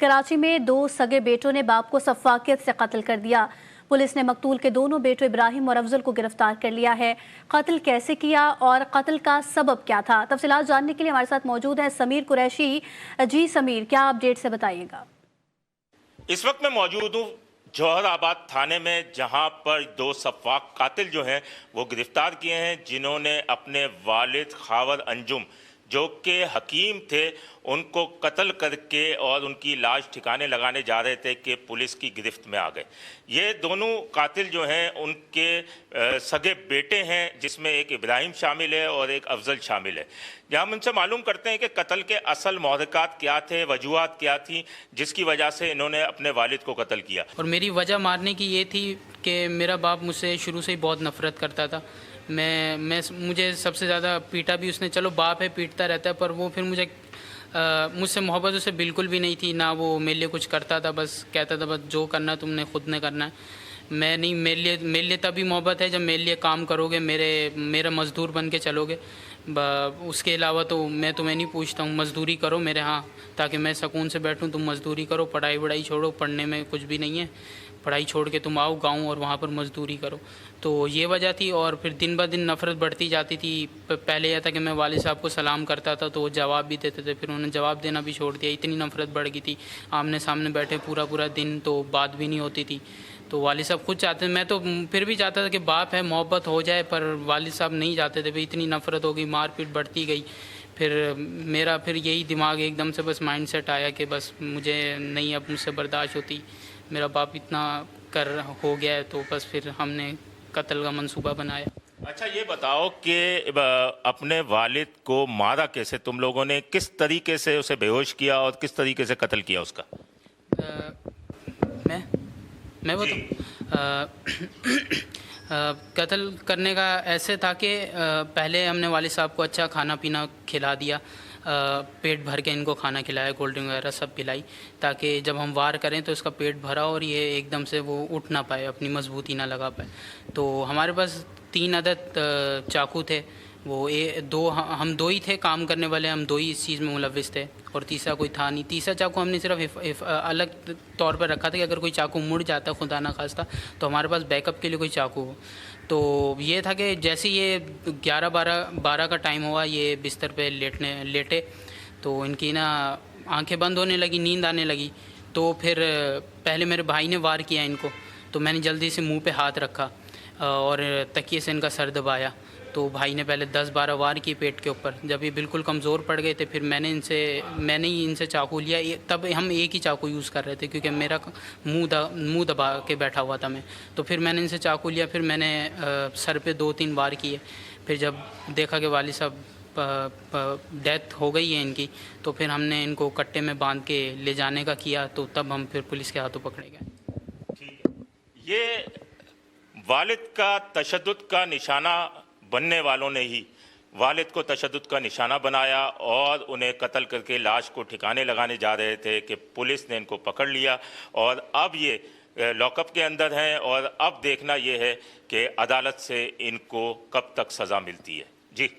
कराची में दो सगे बेटों ने बाप को सफाकियत से कत्ल कर दिया। पुलिस ने मकतूल के दोनों बेटों इब्राहिम और अफजल को गिरफ्तार कर लिया है। कत्ल कैसे किया और कत्ल का सबब क्या था, तफसीलात जानने के लिए हमारे साथ मौजूद है समीर कुरैशी। जी समीर, क्या अपडेट से बताइएगा। इस वक्त मैं मौजूद हूँ जौहराबाद थाने में, जहां पर दो सफाक कातिल जो हैं वो गिरफ्तार किए हैं, जिन्होंने अपने वालिद खावर अंजुम जो कि हकीम थे उनको कत्ल करके और उनकी लाश ठिकाने लगाने जा रहे थे कि पुलिस की गिरफ्त में आ गए। ये दोनों कातिल जो हैं उनके सगे बेटे हैं, जिसमें एक इब्राहिम शामिल है और एक अफजल शामिल है। जहाँ हम उनसे मालूम करते हैं कि कत्ल के असल महरक़ात क्या थे, वजूहात क्या थी जिसकी वजह से इन्होंने अपने वालिद को कत्ल किया। और मेरी वजह मारने की ये थी कि मेरा बाप मुझसे शुरू से ही बहुत नफ़रत करता था। मुझे सबसे ज़्यादा पीटा भी उसने। चलो बाप है, पीटता रहता है, पर वो फिर मुझसे मोहब्बत उससे बिल्कुल भी नहीं थी। ना वो मेरे लिए कुछ करता था, बस कहता था बस जो करना तुमने खुद ने करना है, मैं नहीं। मेरे लिए तभी मोहब्बत है जब मेरे लिए काम करोगे, मेरा मज़दूर बन के चलोगे। उसके अलावा तो मैं तुम्हें नहीं पूछता हूँ, मज़दूरी करो मेरे यहाँ, ताकि मैं सुकून से बैठूँ। तुम मज़दूरी करो, पढ़ाई वढ़ाई छोड़ो, पढ़ने में कुछ भी नहीं है, पढ़ाई छोड़ के तुम आओ गाँव और वहाँ पर मज़दूरी करो। तो ये वजह थी। और फिर दिन ब दिन नफ़रत बढ़ती जाती थी। पहले यह था कि मैं वालिद साहब को सलाम करता था तो वो जवाब भी देते थे, फिर उन्होंने जवाब देना भी छोड़ दिया। इतनी नफ़रत बढ़ गई थी, आमने सामने बैठे पूरा दिन तो बात भी नहीं होती थी। तो वालिद साहब खुद चाहते, मैं तो फिर भी चाहता था कि बाप है मोहब्बत हो जाए, पर वालिद साहब नहीं चाहते थे। भाई इतनी नफ़रत हो गई, मारपीट बढ़ती गई। फिर यही दिमाग एकदम से बस माइंड सेट आया कि बस मुझे नहीं, अब मुझसे बर्दाश्त होती, मेरा बाप इतना हो गया है। तो बस फिर हमने कत्ल का मंसूबा बनाया। अच्छा, ये बताओ कि अपने वालिद को मारा कैसे तुम लोगों ने, किस तरीके से उसे बेहोश किया और किस तरीके से कत्ल किया उसका? मैं बताऊँ। कत्ल करने का ऐसे था कि पहले हमने वालिद साहब को अच्छा खाना पीना खिला दिया, पेट भर के इनको खाना खिलाया, कोल्ड ड्रिंक वगैरह सब पिलाई, ताकि जब हम वार करें तो इसका पेट भरा और ये एकदम से वो उठ ना पाए, अपनी मजबूती ना लगा पाए। तो हमारे पास 3 अदद चाकू थे। हम दो ही थे काम करने वाले, हम दो ही इस चीज़ में मुलविस थे और तीसरा कोई था नहीं। तीसरा चाकू हमने सिर्फ अलग तौर पर रखा था कि अगर कोई चाकू मुड़ जाता खुदा ना खास्ता तो हमारे पास बैकअप के लिए कोई चाकू हो। तो ये था कि जैसे ये 11-12 का टाइम हुआ, ये बिस्तर पे लेटे तो इनकी ना आंखें बंद होने लगी, नींद आने लगी। तो फिर पहले मेरे भाई ने वार किया इनको, तो मैंने जल्दी से मुंह पे हाथ रखा और तकिए से इनका सर दबाया। तो भाई ने पहले 10-12 वार की पेट के ऊपर। जब ये बिल्कुल कमज़ोर पड़ गए थे फिर मैंने ही इनसे चाकू लिया। तब हम एक ही चाकू यूज़ कर रहे थे क्योंकि मेरा मुंह दबा के बैठा हुआ था मैं। तो फिर मैंने इनसे चाकू लिया, फिर मैंने सर पे 2-3 वार किए। फिर जब देखा कि वालिद साहब डेथ हो गई है इनकी, तो फिर हमने इनको कट्टे में बांध के ले जाने का किया। तो तब हम फिर पुलिस के हाथों पकड़े गए। ये वालिद का तशद्दुद का निशाना बनने वालों ने ही वालिद को तशद्दुद का निशाना बनाया और उन्हें कत्ल करके लाश को ठिकाने लगाने जा रहे थे कि पुलिस ने इनको पकड़ लिया और अब ये लॉकअप के अंदर हैं। और अब देखना ये है कि अदालत से इनको कब तक सज़ा मिलती है। जी।